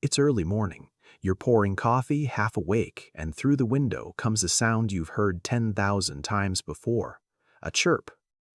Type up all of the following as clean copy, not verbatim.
It's early morning. You're pouring coffee, half awake, and through the window comes a sound you've heard 10,000 times before. A chirp,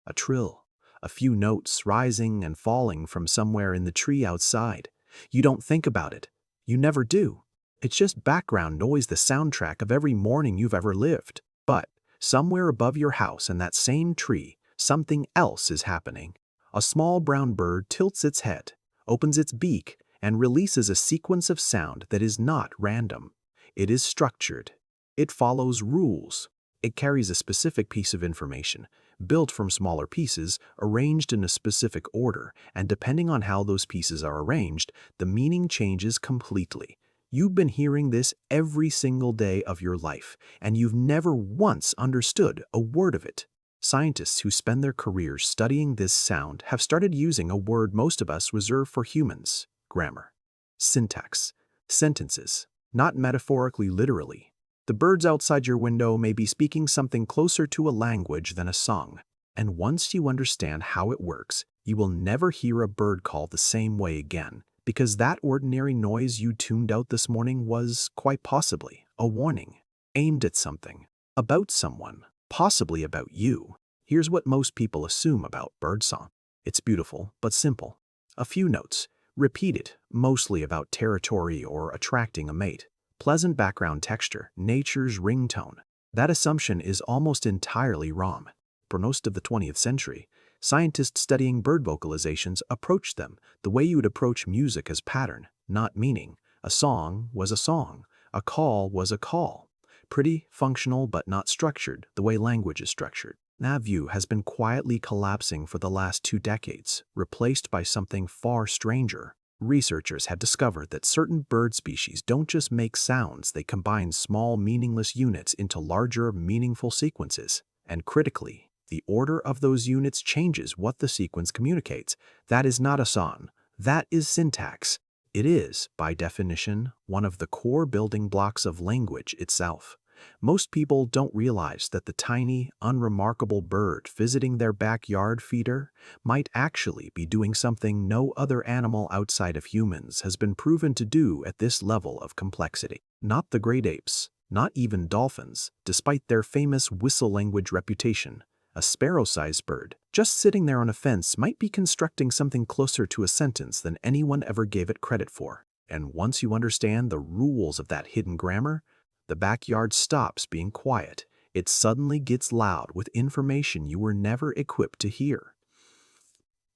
a trill, a few notes rising and falling from somewhere in the tree outside. You don't think about it. You never do. It's just background noise, the soundtrack of every morning you've ever lived. But somewhere above your house in that same tree, something else is happening. A small brown bird tilts its head, opens its beak, and releases a sequence of sound that is not random. It is structured. It follows rules. It carries a specific piece of information, built from smaller pieces, arranged in a specific order, and depending on how those pieces are arranged, the meaning changes completely. You've been hearing this every single day of your life, and you've never once understood a word of it. Scientists who spend their careers studying this sound have started using a word most of us reserve for humans: grammar, syntax, sentences, not metaphorically, literally. The birds outside your window may be speaking something closer to a language than a song, and once you understand how it works, you will never hear a bird call the same way again, because that ordinary noise you tuned out this morning was, quite possibly, a warning, aimed at something, about someone, possibly about you. Here's what most people assume about birdsong. It's beautiful, but simple. A few notes, repeated, mostly about territory or attracting a mate. Pleasant background texture, nature's ringtone. That assumption is almost entirely wrong. For most of the 20th century, scientists studying bird vocalizations approached them the way you would approach music, as pattern, not meaning. A song was a song. A call was a call. Pretty, functional, but not structured, the way language is structured. That view has been quietly collapsing for the last 2 decades, replaced by something far stranger. Researchers have discovered that certain bird species don't just make sounds, they combine small, meaningless units into larger, meaningful sequences. And critically, the order of those units changes what the sequence communicates. That is not a song. That is syntax. It is, by definition, one of the core building blocks of language itself. Most people don't realize that the tiny, unremarkable bird visiting their backyard feeder might actually be doing something no other animal outside of humans has been proven to do at this level of complexity. Not the great apes, not even dolphins, despite their famous whistle language reputation. A sparrow-sized bird, just sitting there on a fence, might be constructing something closer to a sentence than anyone ever gave it credit for. And once you understand the rules of that hidden grammar, the backyard stops being quiet. It suddenly gets loud with information you were never equipped to hear.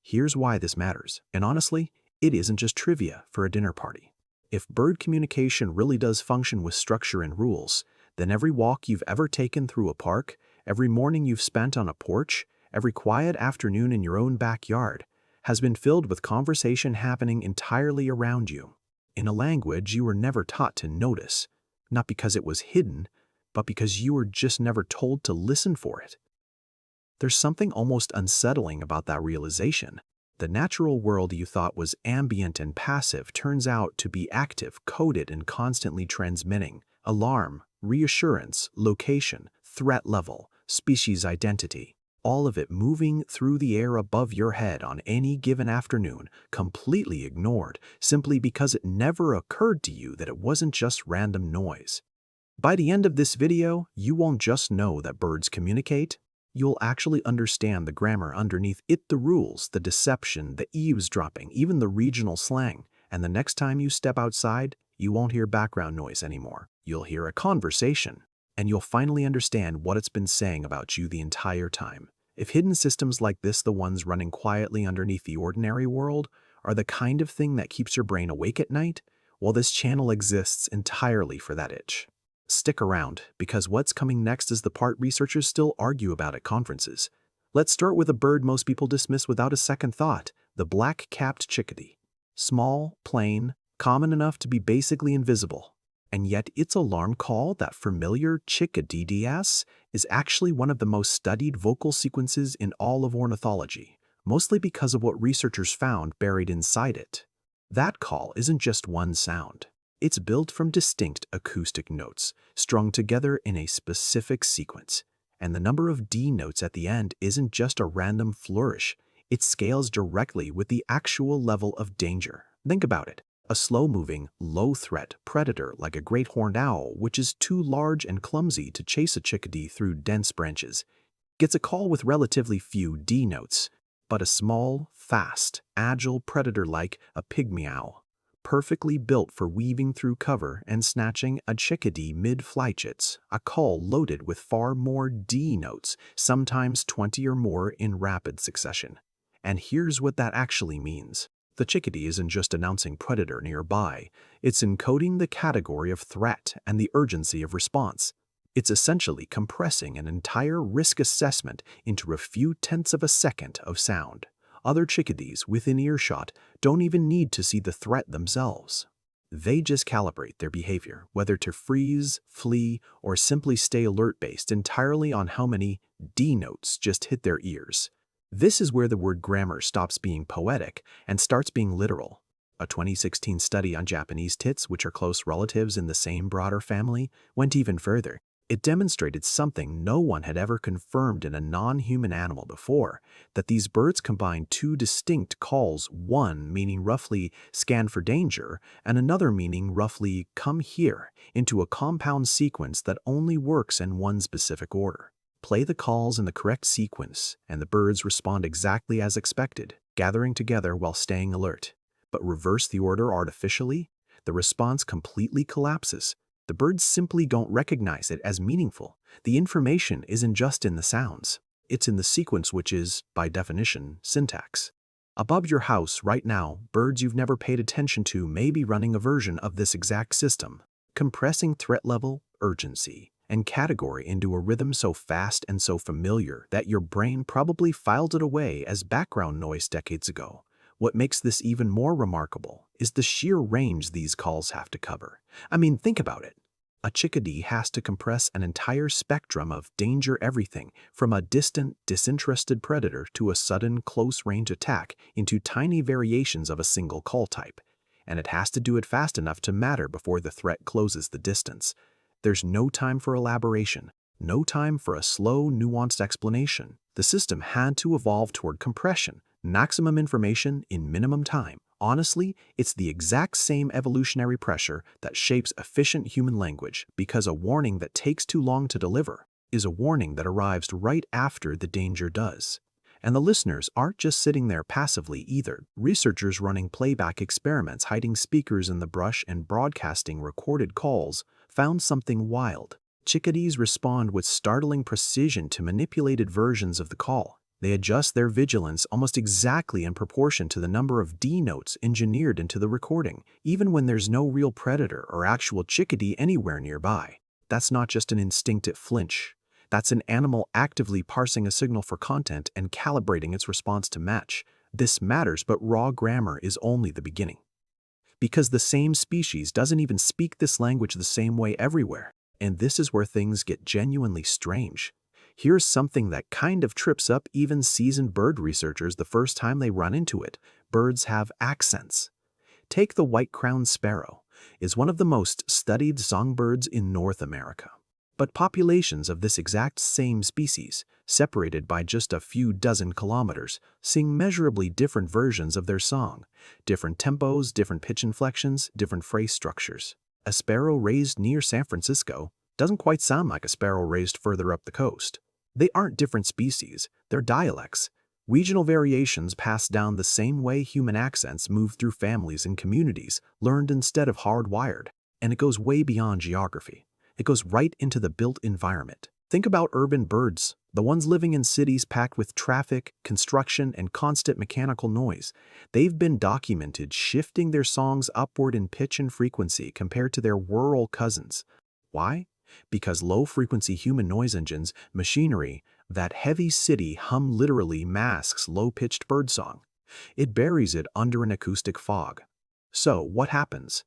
Here's why this matters, and honestly, it isn't just trivia for a dinner party. If bird communication really does function with structure and rules, then every walk you've ever taken through a park, every morning you've spent on a porch, every quiet afternoon in your own backyard has been filled with conversation happening entirely around you, in a language you were never taught to notice. Not because it was hidden, but because you were just never told to listen for it. There's something almost unsettling about that realization. The natural world you thought was ambient and passive turns out to be active, coded, and constantly transmitting. Alarm, reassurance, location, threat level, species identity. All of it moving through the air above your head on any given afternoon, completely ignored, simply because it never occurred to you that it wasn't just random noise. By the end of this video, you won't just know that birds communicate, you'll actually understand the grammar underneath it, the rules, the deception, the eavesdropping, even the regional slang. And the next time you step outside, you won't hear background noise anymore. You'll hear a conversation, and you'll finally understand what it's been saying about you the entire time. If hidden systems like this, the ones running quietly underneath the ordinary world, are the kind of thing that keeps your brain awake at night, well, this channel exists entirely for that itch. Stick around, because what's coming next is the part researchers still argue about at conferences. Let's start with a bird most people dismiss without a second thought: the black-capped chickadee. Small, plain, common enough to be basically invisible. And yet its alarm call, that familiar chickadees, is actually one of the most studied vocal sequences in all of ornithology, mostly because of what researchers found buried inside it. That call isn't just one sound. It's built from distinct acoustic notes, strung together in a specific sequence. And the number of D notes at the end isn't just a random flourish. It scales directly with the actual level of danger. Think about it. A slow-moving, low-threat predator like a great horned owl, which is too large and clumsy to chase a chickadee through dense branches, gets a call with relatively few D notes, but a small, fast, agile predator like a pygmy owl, perfectly built for weaving through cover and snatching a chickadee mid-flight, gets a call loaded with far more D notes, sometimes 20 or more in rapid succession. And here's what that actually means. The chickadee isn't just announcing predator nearby, it's encoding the category of threat and the urgency of response. It's essentially compressing an entire risk assessment into a few tenths of a second of sound. Other chickadees within earshot don't even need to see the threat themselves. They just calibrate their behavior, whether to freeze, flee, or simply stay alert based entirely on how many D notes just hit their ears. This is where the word grammar stops being poetic and starts being literal. A 2016 study on Japanese tits, which are close relatives in the same broader family, went even further. It demonstrated something no one had ever confirmed in a non-human animal before, that these birds combine two distinct calls, one meaning roughly "scan for danger" and another meaning roughly "come here," into a compound sequence that only works in one specific order. Play the calls in the correct sequence, and the birds respond exactly as expected, gathering together while staying alert. But reverse the order artificially, the response completely collapses. The birds simply don't recognize it as meaningful. The information isn't just in the sounds. It's in the sequence, which is, by definition, syntax. Above your house right now, birds you've never paid attention to may be running a version of this exact system, compressing threat level, urgency, and category into a rhythm so fast and so familiar that your brain probably filed it away as background noise decades ago. What makes this even more remarkable is the sheer range these calls have to cover. I mean, think about it. A chickadee has to compress an entire spectrum of danger everything from a distant, disinterested predator to a sudden, close-range attack into tiny variations of a single call type. And it has to do it fast enough to matter before the threat closes the distance. There's no time for elaboration, no time for a slow, nuanced explanation. The system had to evolve toward compression, maximum information in minimum time. Honestly, it's the exact same evolutionary pressure that shapes efficient human language, because a warning that takes too long to deliver is a warning that arrives right after the danger does. And the listeners aren't just sitting there passively either. Researchers running playback experiments, hiding speakers in the brush and broadcasting recorded calls, found something wild. Chickadees respond with startling precision to manipulated versions of the call. They adjust their vigilance almost exactly in proportion to the number of D notes engineered into the recording, even when there's no real predator or actual chickadee anywhere nearby. That's not just an instinctive flinch. That's an animal actively parsing a signal for content and calibrating its response to match. This matters, but raw grammar is only the beginning. Because the same species doesn't even speak this language the same way everywhere. And this is where things get genuinely strange. Here's something that kind of trips up even seasoned bird researchers the first time they run into it. Birds have accents. Take the white-crowned sparrow. Is one of the most studied songbirds in North America. But populations of this exact same species, separated by just a few dozen kilometers, sing measurably different versions of their song. Different tempos, different pitch inflections, different phrase structures. A sparrow raised near San Francisco doesn't quite sound like a sparrow raised further up the coast. They aren't different species, they're dialects. Regional variations pass down the same way human accents move through families and communities, learned instead of hardwired. And it goes way beyond geography. It goes right into the built environment. Think about urban birds, the ones living in cities packed with traffic, construction, and constant mechanical noise. They've been documented shifting their songs upward in pitch and frequency compared to their rural cousins. Why? Because low-frequency human noise engines, machinery, that heavy city hum literally masks low-pitched birdsong. It buries it under an acoustic fog. So what happens?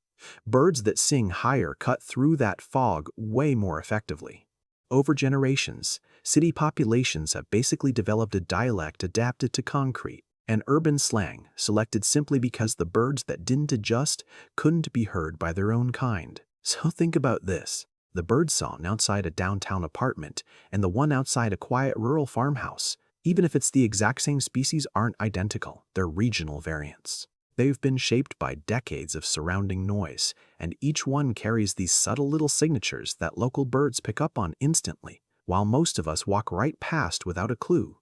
Birds that sing higher cut through that fog way more effectively. Over generations, city populations have basically developed a dialect adapted to concrete, and urban slang selected simply because the birds that didn't adjust couldn't be heard by their own kind. So think about this. The birdsong outside a downtown apartment and the one outside a quiet rural farmhouse, even if it's the exact same species, aren't identical. They're regional variants. They've been shaped by decades of surrounding noise, and each one carries these subtle little signatures that local birds pick up on instantly, while most of us walk right past without a clue.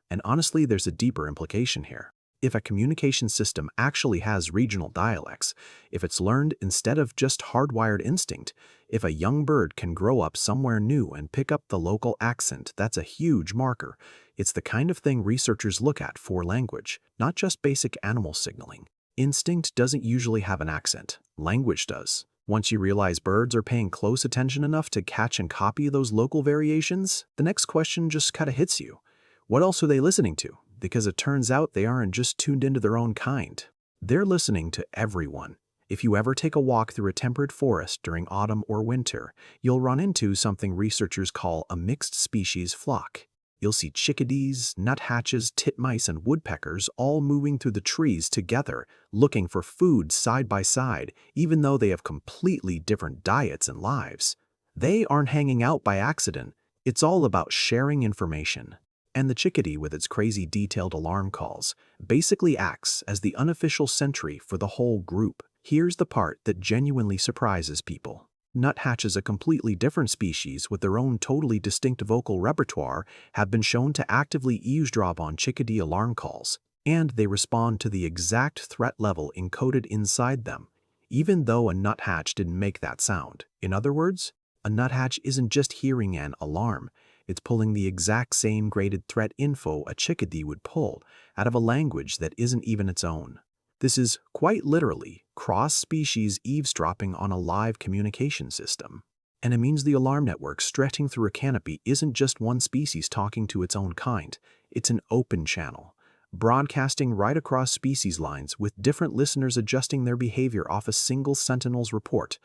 And honestly, there's a deeper implication here. If a communication system actually has regional dialects, if it's learned instead of just hardwired instinct, if a young bird can grow up somewhere new and pick up the local accent, that's a huge marker. It's the kind of thing researchers look at for language, not just basic animal signaling. Instinct doesn't usually have an accent. Language does. Once you realize birds are paying close attention enough to catch and copy those local variations, the next question just kind of hits you. What else are they listening to? Because it turns out they aren't just tuned into their own kind. They're listening to everyone. If you ever take a walk through a temperate forest during autumn or winter, you'll run into something researchers call a mixed species flock. You'll see chickadees, nuthatches, titmice, and woodpeckers all moving through the trees together, looking for food side by side, even though they have completely different diets and lives. They aren't hanging out by accident. It's all about sharing information. And the chickadee, with its crazy detailed alarm calls, basically acts as the unofficial sentry for the whole group. Here's the part that genuinely surprises people. Nuthatches, a completely different species with their own totally distinct vocal repertoire, have been shown to actively eavesdrop on chickadee alarm calls, and they respond to the exact threat level encoded inside them, even though a nuthatch didn't make that sound. In other words, a nuthatch isn't just hearing an alarm, it's pulling the exact same graded threat info a chickadee would pull out of a language that isn't even its own. This is quite literally cross-species eavesdropping on a live communication system. And it means the alarm network stretching through a canopy isn't just one species talking to its own kind. It's an open channel, broadcasting right across species lines with different listeners adjusting their behavior off a single sentinel's report.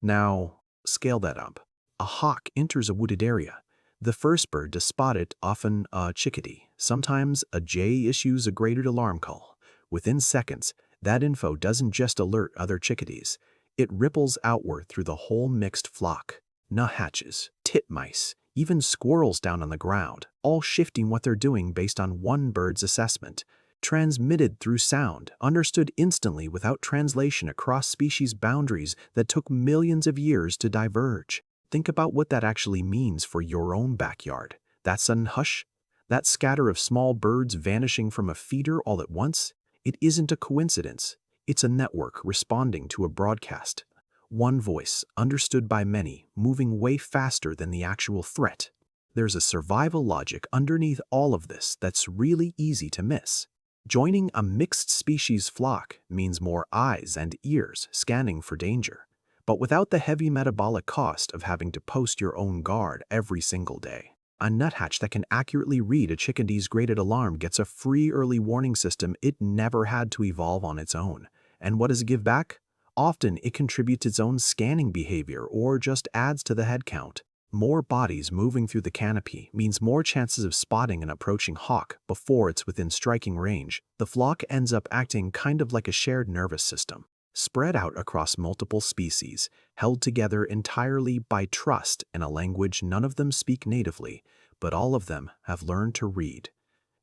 Now, scale that up. A hawk enters a wooded area. The first bird to spot it, often a chickadee. Sometimes a jay issues a graded alarm call. Within seconds, that info doesn't just alert other chickadees. It ripples outward through the whole mixed flock. Nuthatches, titmice, even squirrels down on the ground, all shifting what they're doing based on one bird's assessment. Transmitted through sound, understood instantly without translation across species boundaries that took millions of years to diverge. Think about what that actually means for your own backyard. That sudden hush, that scatter of small birds vanishing from a feeder all at once, it isn't a coincidence. It's a network responding to a broadcast. One voice, understood by many, moving way faster than the actual threat. There's a survival logic underneath all of this that's really easy to miss. Joining a mixed species flock means more eyes and ears scanning for danger, but without the heavy metabolic cost of having to post your own guard every single day. A nuthatch that can accurately read a chickadee's graded alarm gets a free early warning system it never had to evolve on its own. And what does it give back? Often it contributes its own scanning behavior or just adds to the head count. More bodies moving through the canopy means more chances of spotting an approaching hawk before it's within striking range. The flock ends up acting kind of like a shared nervous system, spread out across multiple species, held together entirely by trust in a language none of them speak natively, but all of them have learned to read.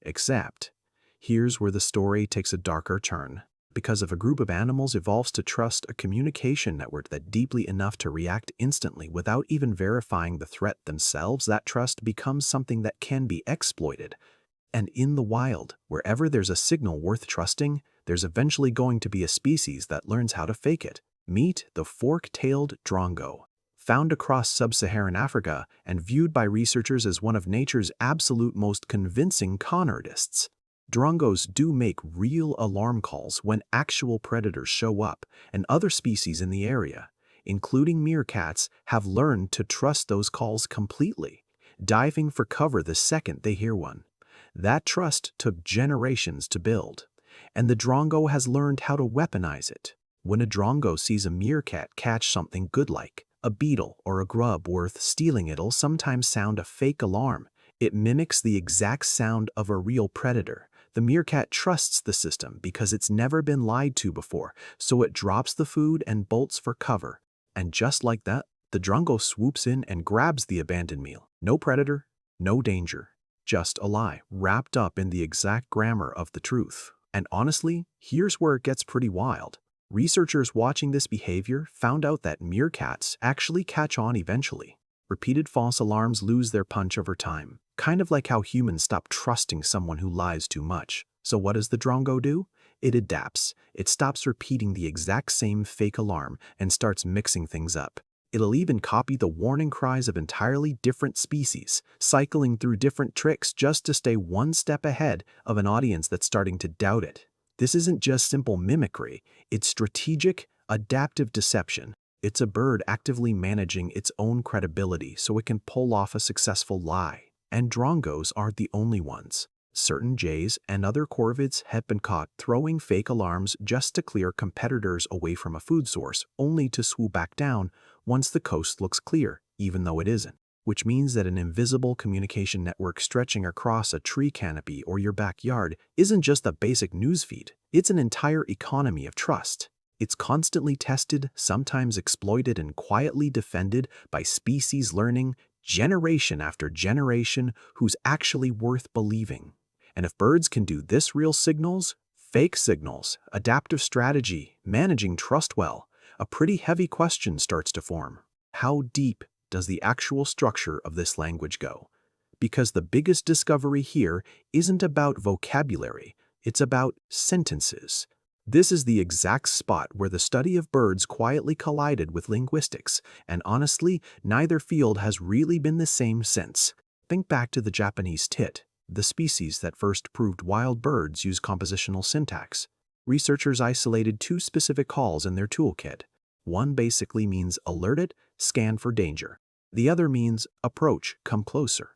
Except, here's where the story takes a darker turn. Because if a group of animals evolves to trust a communication network that deeply enough to react instantly without even verifying the threat themselves, that trust becomes something that can be exploited. And in the wild, wherever there's a signal worth trusting, there's eventually going to be a species that learns how to fake it. Meet the fork-tailed drongo. Found across sub-Saharan Africa and viewed by researchers as one of nature's absolute most convincing con artists. Drongos do make real alarm calls when actual predators show up, and other species in the area, including meerkats, have learned to trust those calls completely, diving for cover the second they hear one. That trust took generations to build, and the drongo has learned how to weaponize it. When a drongo sees a meerkat catch something good like a beetle or a grub worth stealing, it'll sometimes sound a fake alarm. It mimics the exact sound of a real predator. The meerkat trusts the system because it's never been lied to before, so it drops the food and bolts for cover. And just like that, the drongo swoops in and grabs the abandoned meal. No predator, no danger, just a lie wrapped up in the exact grammar of the truth. And honestly, here's where it gets pretty wild. Researchers watching this behavior found out that meerkats actually catch on eventually. Repeated false alarms lose their punch over time, kind of like how humans stop trusting someone who lies too much. So what does the drongo do? It adapts. It stops repeating the exact same fake alarm and starts mixing things up. It'll even copy the warning cries of entirely different species, cycling through different tricks just to stay one step ahead of an audience that's starting to doubt it. This isn't just simple mimicry, it's strategic, adaptive deception. It's a bird actively managing its own credibility so it can pull off a successful lie. And drongos aren't the only ones. Certain jays and other corvids have been caught throwing fake alarms just to clear competitors away from a food source, only to swoop back down once the coast looks clear, even though it isn't. Which means that an invisible communication network stretching across a tree canopy or your backyard isn't just a basic newsfeed, it's an entire economy of trust. It's constantly tested, sometimes exploited, and quietly defended by species learning generation after generation who's actually worth believing. And if birds can do this, real signals, fake signals, adaptive strategy, managing trust well, a pretty heavy question starts to form. How deep does the actual structure of this language go? Because the biggest discovery here isn't about vocabulary, it's about sentences. This is the exact spot where the study of birds quietly collided with linguistics, and honestly, neither field has really been the same since. Think back to the Japanese tit, the species that first proved wild birds use compositional syntax. Researchers isolated two specific calls in their toolkit. One basically means alerted, scan for danger. The other means approach, come closer.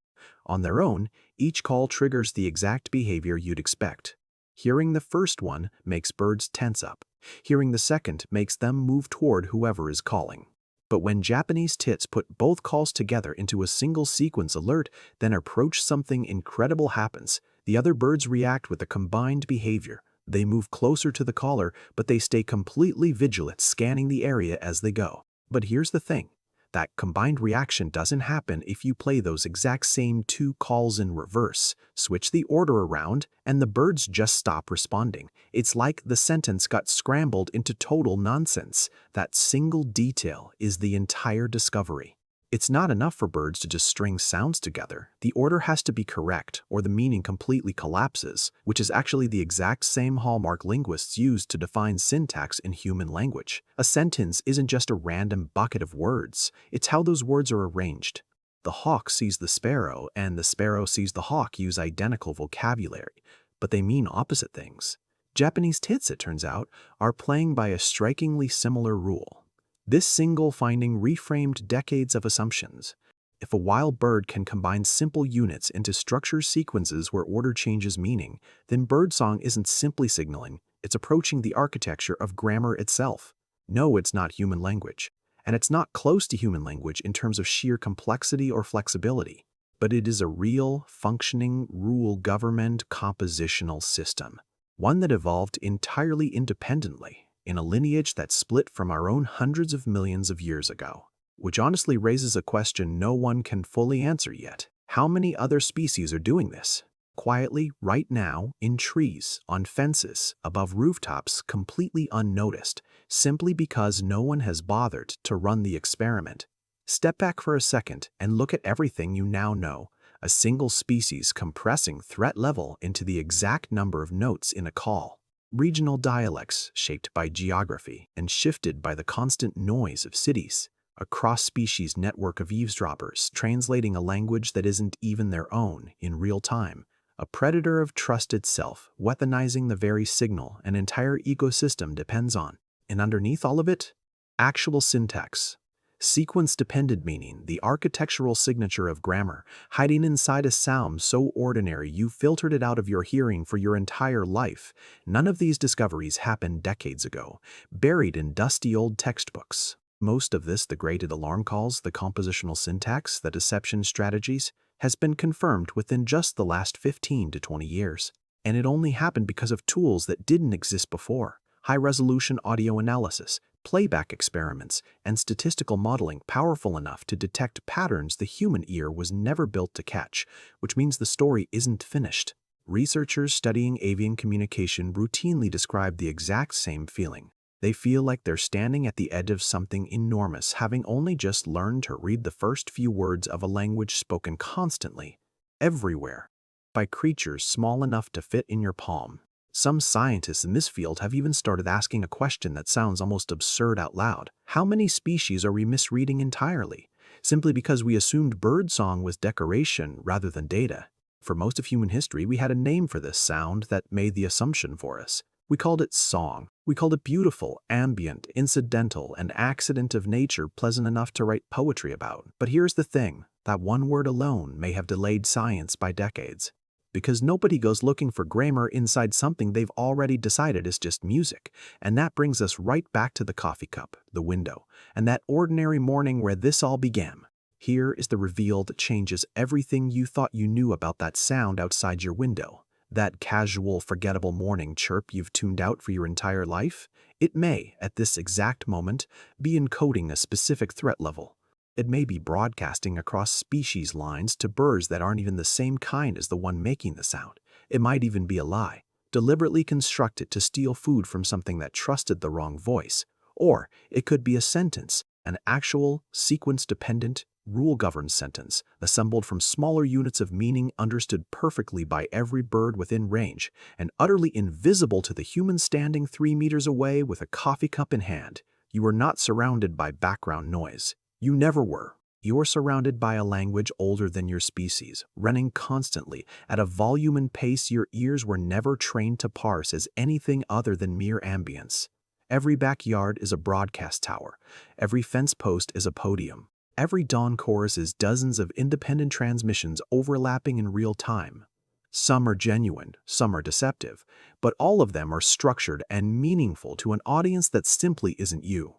On their own, each call triggers the exact behavior you'd expect. Hearing the first one makes birds tense up. Hearing the second makes them move toward whoever is calling. But when Japanese tits put both calls together into a single sequence alert, then approach, something incredible happens. The other birds react with a combined behavior. They move closer to the caller, but they stay completely vigilant, scanning the area as they go. But here's the thing. That combined reaction doesn't happen if you play those exact same two calls in reverse. Switch the order around, and the birds just stop responding. It's like the sentence got scrambled into total nonsense. That single detail is the entire discovery. It's not enough for birds to just string sounds together. The order has to be correct, or the meaning completely collapses, which is actually the exact same hallmark linguists use to define syntax in human language. A sentence isn't just a random bucket of words, it's how those words are arranged. The hawk sees the sparrow, and the sparrow sees the hawk use identical vocabulary, but they mean opposite things. Japanese tits, it turns out, are playing by a strikingly similar rule. This single finding reframed decades of assumptions. If a wild bird can combine simple units into structure sequences where order changes meaning, then birdsong isn't simply signaling, it's approaching the architecture of grammar itself. No, it's not human language, and it's not close to human language in terms of sheer complexity or flexibility, but it is a real, functioning, rule-governed compositional system, one that evolved entirely independently in a lineage that split from our own hundreds of millions of years ago, which honestly raises a question no one can fully answer yet. How many other species are doing this? Quietly, right now, in trees, on fences, above rooftops, completely unnoticed, simply because no one has bothered to run the experiment. Step back for a second and look at everything you now know. A single species compressing threat level into the exact number of notes in a call. Regional dialects shaped by geography and shifted by the constant noise of cities. A cross-species network of eavesdroppers translating a language that isn't even their own in real time. A predator of trusted self, weaponizing the very signal an entire ecosystem depends on. And underneath all of it, actual syntax. Sequence-dependent meaning, the architectural signature of grammar, hiding inside a sound so ordinary you filtered it out of your hearing for your entire life. None of these discoveries happened decades ago, buried in dusty old textbooks. Most of this, the graded alarm calls, the compositional syntax, the deception strategies, has been confirmed within just the last 15 to 20 years. And it only happened because of tools that didn't exist before. High-resolution audio analysis, playback experiments, and statistical modeling powerful enough to detect patterns the human ear was never built to catch, which means the story isn't finished. Researchers studying avian communication routinely describe the exact same feeling. They feel like they're standing at the edge of something enormous, having only just learned to read the first few words of a language spoken constantly, everywhere, by creatures small enough to fit in your palm. Some scientists in this field have even started asking a question that sounds almost absurd out loud. How many species are we misreading entirely, simply because we assumed birdsong was decoration rather than data? For most of human history, we had a name for this sound that made the assumption for us. We called it song. We called it beautiful, ambient, incidental, and accident of nature pleasant enough to write poetry about. But here's the thing, that one word alone may have delayed science by decades. Because nobody goes looking for grammar inside something they've already decided is just music. And that brings us right back to the coffee cup, the window, and that ordinary morning where this all began. Here is the reveal that changes everything you thought you knew about that sound outside your window. That casual, forgettable morning chirp you've tuned out for your entire life, it may, at this exact moment, be encoding a specific threat level. It may be broadcasting across species lines to birds that aren't even the same kind as the one making the sound. It might even be a lie, deliberately constructed to steal food from something that trusted the wrong voice. Or it could be a sentence, an actual, sequence-dependent, rule-governed sentence, assembled from smaller units of meaning understood perfectly by every bird within range, and utterly invisible to the human standing 3 meters away with a coffee cup in hand. You are not surrounded by background noise. You never were. You're surrounded by a language older than your species, running constantly at a volume and pace your ears were never trained to parse as anything other than mere ambience. Every backyard is a broadcast tower. Every fence post is a podium. Every dawn chorus is dozens of independent transmissions overlapping in real time. Some are genuine, some are deceptive, but all of them are structured and meaningful to an audience that simply isn't you.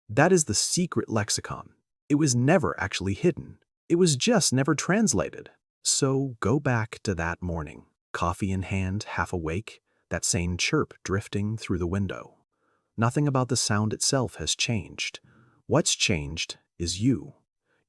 That is the secret lexicon. It was never actually hidden. It was just never translated. So go back to that morning, coffee in hand, half awake, that same chirp drifting through the window. Nothing about the sound itself has changed. What's changed is you.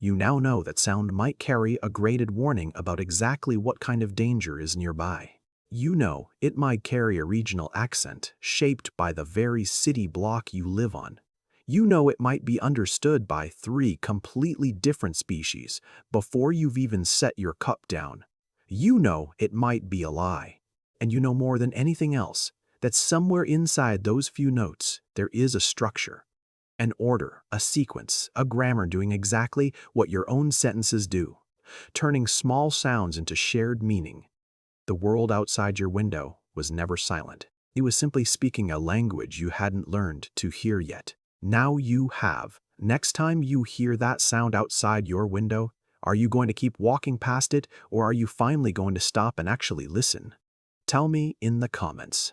You now know that sound might carry a graded warning about exactly what kind of danger is nearby. You know it might carry a regional accent shaped by the very city block you live on. You know it might be understood by 3 completely different species before you've even set your cup down. You know it might be a lie. And you know more than anything else that somewhere inside those few notes there is a structure. An order, a sequence, a grammar doing exactly what your own sentences do, turning small sounds into shared meaning. The world outside your window was never silent. It was simply speaking a language you hadn't learned to hear yet. Now you have. Next time you hear that sound outside your window, are you going to keep walking past it, or are you finally going to stop and actually listen? Tell me in the comments.